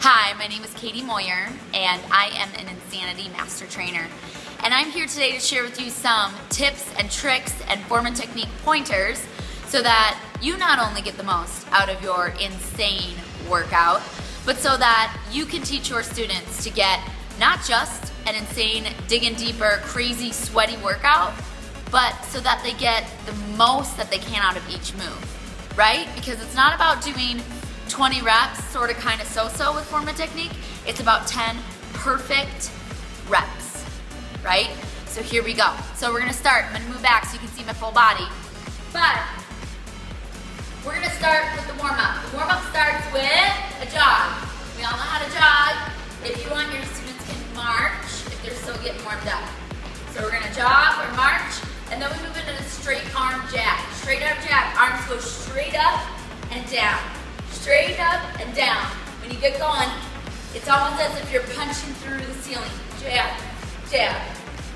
Hi, my name is kjmeuer, and I am an Insanity Master Trainer. And I'm here today to share with you some tips and tricks and form and technique pointers so that you not only get the most out of your insane workout, but so that you can teach your students to get not just an insane, digging deeper, crazy, sweaty workout, but so that they get the most that they can out of each move, right? Because it's not about doing 20 reps, sort of kind of so-so with form and technique. It's about 10 perfect reps, right? So here we go. So we're gonna start. I'm gonna move back so you can see my full body. But we're gonna start with the warm-up. The warm-up starts with a jog. We all know how to jog. If you want, your students can march if they're still getting warmed up. So we're gonna jog or march, and then we move into the straight arm jack. Straight arm jack, arms go straight up and down. Straight up and down. When you get going, it's almost as if you're punching through the ceiling. Jab, jab,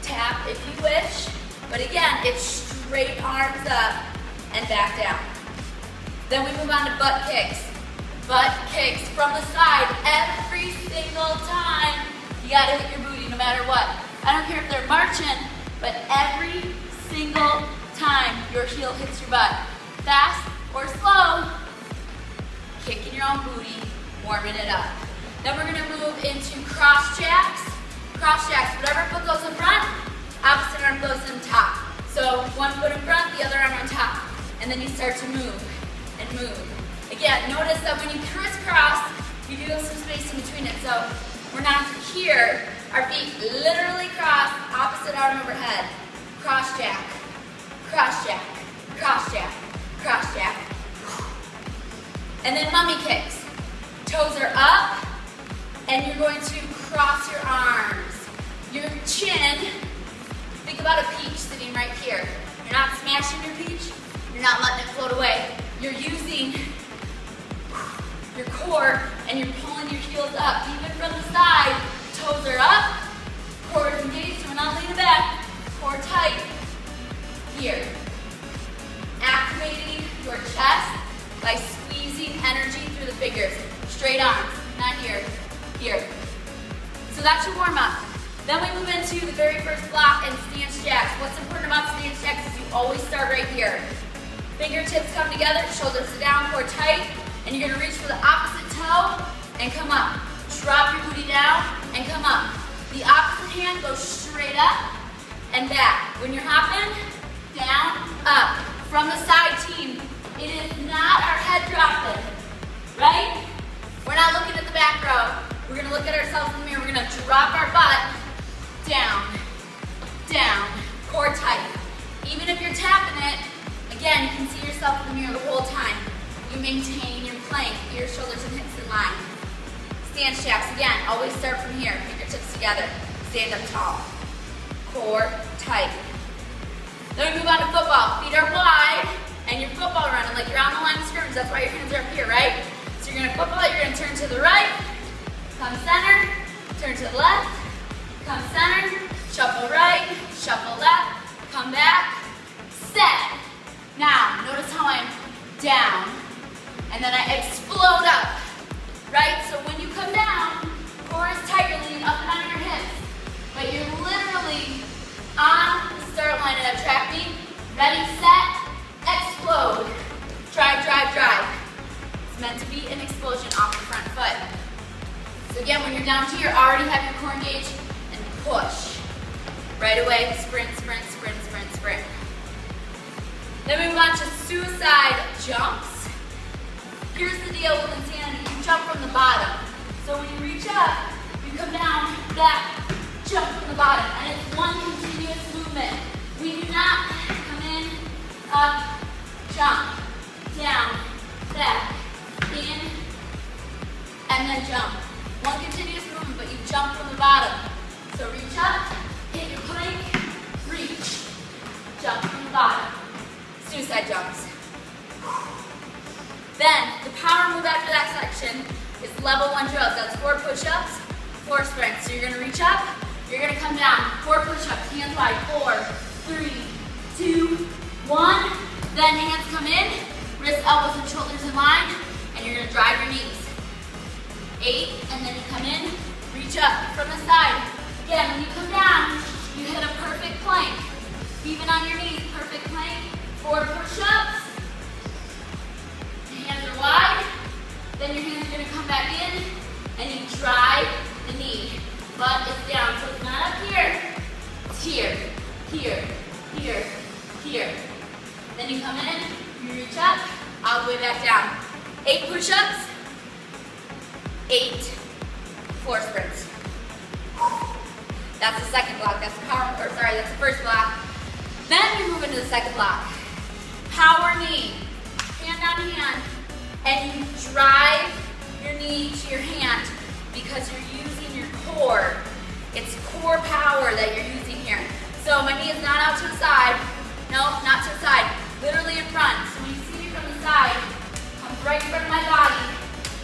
tap if you wish. But again, it's straight arms up and back down. Then we move on to butt kicks. Butt kicks from the side every single time. You gotta hit your booty no matter what. I don't care if they're marching, but every single time your heel hits your butt. Fast or slow, kicking your own booty, warming it up. Then we're gonna move into cross jacks. Cross jacks, whatever foot goes in front, opposite arm goes in top. So one foot in front, the other arm on top. And then you start to move and move. Again, notice that when you crisscross, you do have some space in between it. So we're not here, our feet literally cross, opposite arm overhead. Cross jack, cross jack, cross jack, cross jack. And then mummy kicks. Toes are up, and you're going to cross your arms. Your chin, think about a peach sitting right here. You're not smashing your peach, you're not letting it float away. You're using your core, and you're pulling your heels up. Even from the side, toes are up, core is engaged, so we're not leaning back. Core tight. Here. Activating your chest by squeezing energy through the fingers. Straight arms, not here, here. So that's your warm up. Then we move into the very first block and stance jacks. What's important about stance jacks is you always start right here. Fingertips come together, shoulders are down, core tight, and you're gonna reach for the opposite toe and come up. Drop your booty down and come up. The opposite hand goes straight up and back. When you're hopping, down, up. From the side team, it is not our head dropping, right? We're not looking at the back row. We're gonna look at ourselves in the mirror. We're gonna drop our butt down, down, core tight. Even if you're tapping it, again, you can see yourself in the mirror the whole time. You maintain your plank, your shoulders and hips in line. Stance jacks, again, always start from here. Fingertips together, stand up tall. Core tight. Then we move on to football. Feet are wide. And you're football running like you're on the line of scrimmage. That's why your hands are up here, right? So you're gonna football, you're gonna turn to the right, come center, turn to the left, come center, shuffle right, shuffle left, come back, set. Now, notice how I'm down, and then I explode up, right? So when you come down, core is tight, you're leaning up and on your hips, but you're literally on the start line of that track meet, ready, set, explode. Drive, drive, drive. It's meant to be an explosion off the front foot. So again, when you're down here, already have your core engaged and push. Right away, sprint, sprint, sprint, sprint, sprint. Then we move on to suicide jumps. Here's the deal with Insanity. You jump from the bottom. So when you reach up, you come down, back, jump from the bottom. And it's one continuous movement. We do not come in, up, jump, down, back, in, and then jump. One continuous movement, but you jump from the bottom. So reach up, hit your plank, reach, jump from the bottom. Suicide jumps. Then, the power move after that section is level 1 drills. That's 4 push-ups, 4 sprints. So you're gonna reach up, you're gonna come down, 4 push-ups, hands wide, 4, 3, 2, 1. Then hands come in, wrists, elbows, and shoulders in line, and you're gonna drive your knees. 8 and come in, reach up from the side. Again, when you come down, you hit a perfect plank. Even on your knees, perfect plank. 4 push-ups. Hands are wide. Then your hands are going to come back in, and you drive the knee. Butt is down, so it's not up here. It's here, here, here, here. Then you come in, you reach up, all the way back down. 8 push-ups, 8 floor sprints. That's the second block. That's the first block. Then we move into the second block. Power knee, hand on hand, and you drive your knee to your hand because you're using your core. It's core power that you're using here. So my knee is not out to the side. No, not to the side. Literally in front. So when you see me from the side, I'm right in front of my body,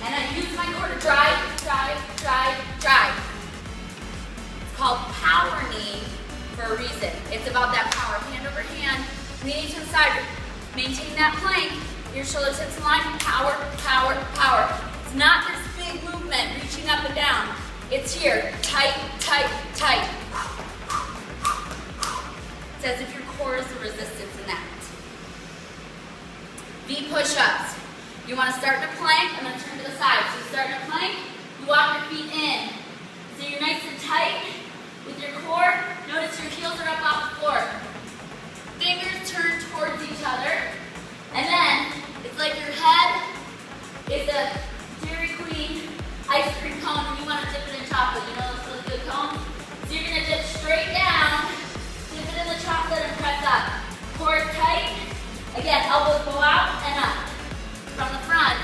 and I use my core to drive, drive, drive, drive. It's called power knee for a reason. It's about that power, hand over hand, knee to the side. Maintain that plank, your shoulder tips in line, power, power, power. It's not this big movement, reaching up and down. It's here, tight, tight, tight. It's as if your core is the resistance in that. V push-ups. You want to start in a plank and then turn to the side. So you start in a plank, you walk your feet in. So you're nice and tight with your core. Notice your heels are up off the floor. Fingers turn towards each other. And then it's like your head is a Dairy Queen ice cream cone and you want to dip it in chocolate. You know those really good cones? So you're going to dip straight down, dip it in the chocolate and press up. Core is tight. Again, elbows go out and up. From the front,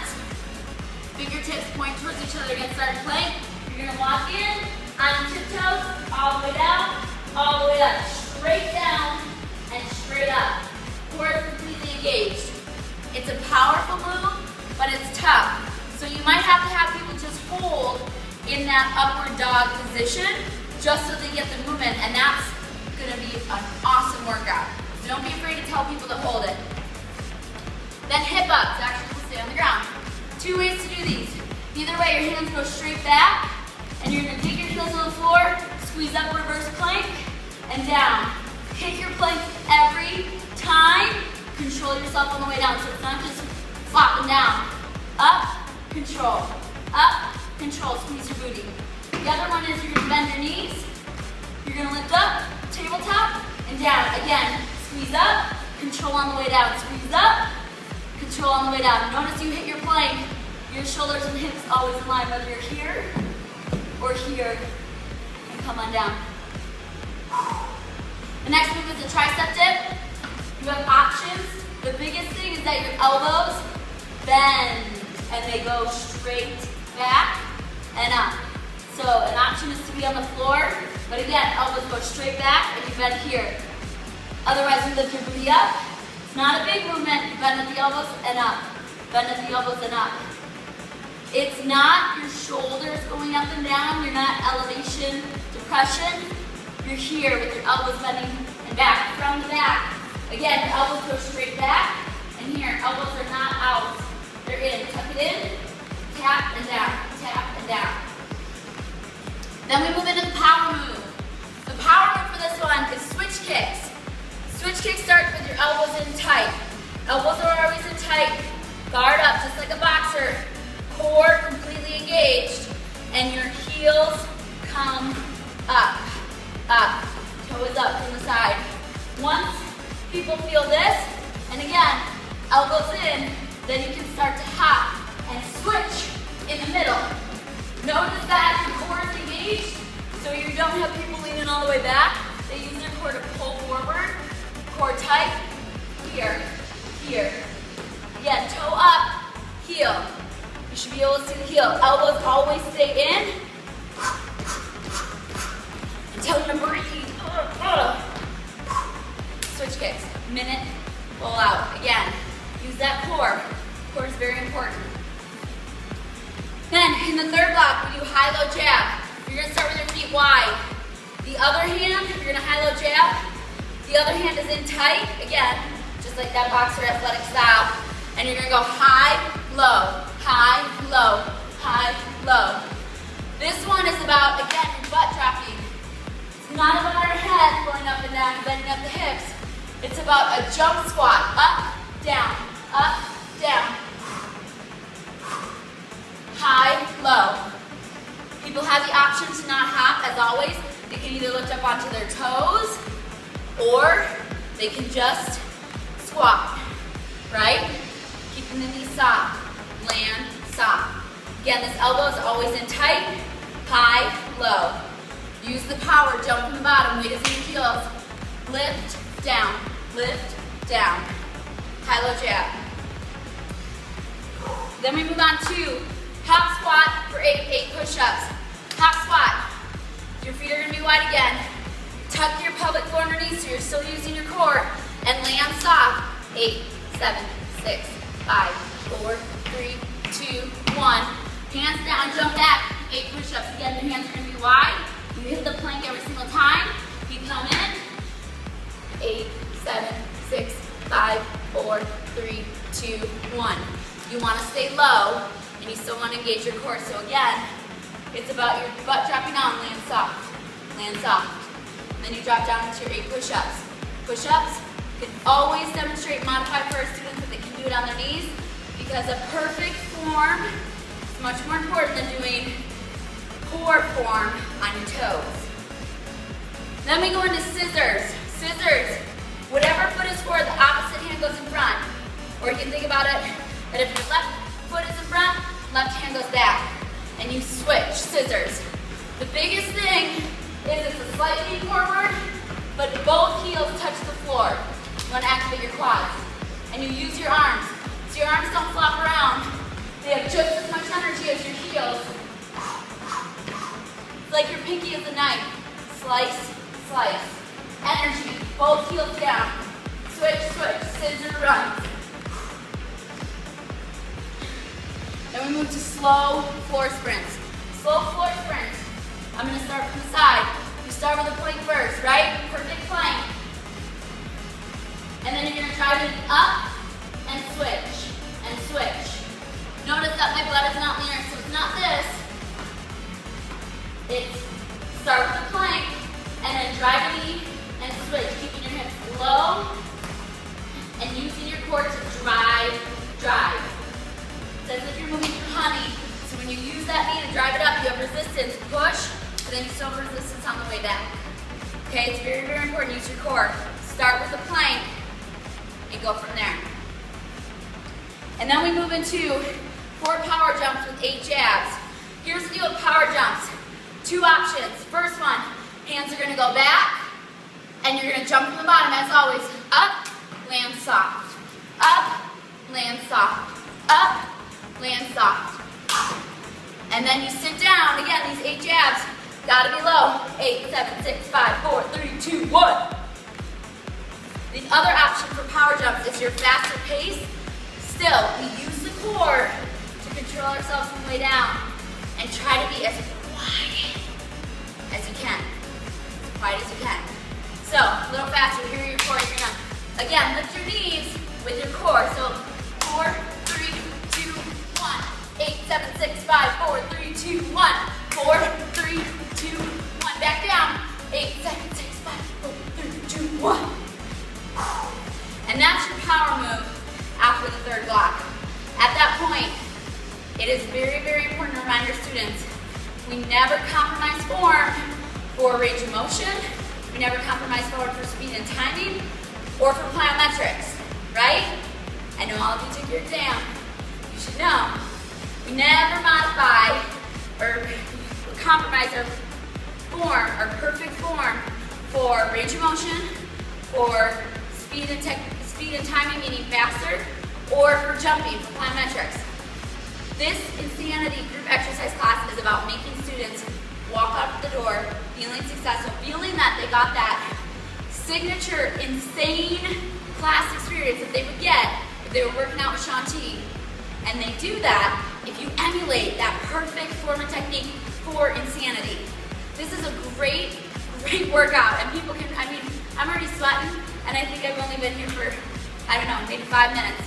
fingertips point towards each other. Again, start plank. You're going to walk in on tiptoes, all the way down, all the way up. Straight down and straight up. Core is completely engaged. It's a powerful move, but it's tough. So you might have to have people just hold in that upward dog position just so they get the movement, and that's going to be an awesome workout. So don't be afraid to tell people to hold it. Then hip ups, actually we'll stay on the ground. 2 ways to do these. Either way, your hands go straight back, and you're going to dig your heels on the floor, squeeze up reverse plank, and down. Kick your plank every time. Control yourself on the way down, so it's not just flopping down. Up, control. Up, control. Squeeze your booty. The other one is you're going to bend your knees. You're going to lift up, tabletop, and down. Again, squeeze up, control on the way down. Squeeze up, control on the way down. Notice you hit your plank. Your shoulders and hips always in line, whether you're here or here. And come on down. The next move is a tricep dip. You have options. The biggest thing is that your elbows bend and they go straight back and up. So an option is to be on the floor, but again, elbows go straight back and you bend here. Otherwise, you lift your booty up. It's not a big movement. You bend at the elbows and up. Bend at the elbows and up. It's not your shoulders going up and down. You're not elevation, depression. You're here with your elbows bending and back. From the back. Again, your elbows go straight back. And here, elbows are not out. They're in. Tuck it in. Tap and down. Tap and down. Then we move into the power move. The power move for this one is switch kicks. Switch kicks start with your elbows in tight. Elbows are always in tight. Guard up just like a boxer. Core completely engaged. And your heels come up. Up. Toe is up from the side. Once people feel this, and again, elbows in, then you can start to hop and switch in the middle. Notice that your core is engaged, so you don't have people leaning all the way back. They use their core to pull forward. Core tight, here, here. Again, toe up, heel. You should be able to see the heel. Elbows always stay in until you breathe. Switch kicks, minute, pull out. Again, use that core. Core is very important. Then, in the third block, we do high-low jab. You're going to start with your feet wide. The other hand, you're going to high-low jab. The other hand is in tight, again, just like that boxer athletic style. And you're going to go high, low, high, low, high, low. This one is about, again, your butt dropping. It's not about our head going up and down, bending up the hips. It's about a jump squat. Up, down, high, low. People have the option to not hop, as always. They can either lift up onto their toes, or they can just squat, right? Keeping the knees soft, land, soft. Again, this elbow is always in tight, high, low. Use the power, jump from the bottom, weight is in your heels. Lift, down, high, low jab. Then we move on to hop squat for 8 push-ups. Hop squat. Your feet are gonna be wide again. Tuck your pelvic floor underneath so you're still using your core, and land soft. 8, 7, 6, 5, 4, 3, 2, 1. Hands down, jump back. 8 push-ups. Again, your hands are gonna be wide. You hit the plank every single time. Feet come in. 8, 7, 6, 5, 4, 3, 2, 1. You want to stay low, and you still want to engage your core. So again, it's about your butt dropping on, land soft. And then you drop down into your 8 push-ups. Push-ups can always demonstrate, modify for our students that they can do it on their knees, because a perfect form is much more important than doing poor form on your toes. Then we go into scissors. Scissors, whatever foot is forward, the opposite hand goes in front. Or you can think about it that if your left foot is in front, left hand goes back. And you switch, scissors. The biggest thing is it's a slight lean forward, but both heels touch the floor. You want to activate your quads. And you use your arms. So your arms don't flop around. They have just as much energy as your heels. It's like your pinky is a knife. Slice, slice. Energy, both heels down. Switch, scissor run. Then we move to slow floor sprints. Slow floor sprints. I'm gonna start from the side. You start with a plank first, right? Perfect plank. And then you're gonna drive it up and switch, Notice that my butt is not linear, so it's not this. It's start with the plank, and then drive a knee and switch, keeping your hips low and using your core to drive. It's as if you're moving through honey. So when you use that knee to drive it up, you have resistance, push, but then you still have resistance on the way back. Okay, it's very, very important, use your core. Start with the plank and go from there. And then we move into 4 power jumps with 8 jabs. Here's the deal with power jumps. 2 options. First one, hands are gonna go back, and you're gonna jump from the bottom as always. Up, land soft. Up, land soft. Up, land soft. And then you sit down. Again, these 8 jabs, gotta be low. 8, 7, 6, 5, 4, 3, 2, 1. The other option for power jumps is your faster pace. Still, we use the core to control ourselves from the way down and try to be as quiet as you can. As quiet as you can. So, a little faster. Here are your core. You're gonna, again, lift your knees with your core. So, 4, 3, 2, 1. 8, 7, 6, 5, 4, 3, 2, 1. 4, 3, 2, 1. Back down. 8, 7, 6, 5, 4, 3, 2, 1. And that's your power move after the 3rd block. At that point, it is very, very important to remind your students, we never compromise form for range of motion, we never compromise form for speed and timing, or for plyometrics, right? I know all of you took your exam. You should know, we never modify or compromise our form, our perfect form, for range of motion, for speed and timing, meaning faster, or for jumping, for plyometrics. This Insanity group exercise class is about making students walk out the door feeling successful, feeling that they got that signature, insane class experience that they would get if they were working out with Shaun T. And they do that if you emulate that perfect form and technique for Insanity. This is a great, great workout, and people can, I mean, I'm already sweating, and I think I've only been here for, I don't know, maybe 5 minutes.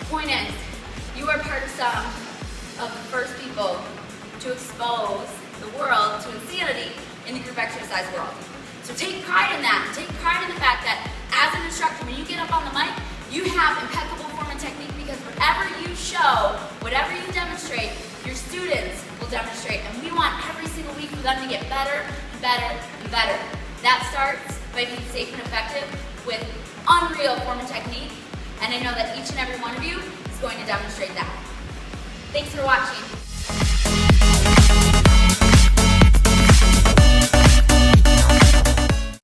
Point is, you are part of some of the first people to expose the world to insanity in the group exercise world. So take pride in that. Take pride in the fact that as an instructor, when you get up on the mic, you have impeccable form and technique, because whatever you show, whatever you demonstrate, your students will demonstrate. And we want every single week for them to get better and better and better. That starts by being safe and effective with unreal form and technique. And I know that each and every one of you is going to demonstrate that. Thanks for watching.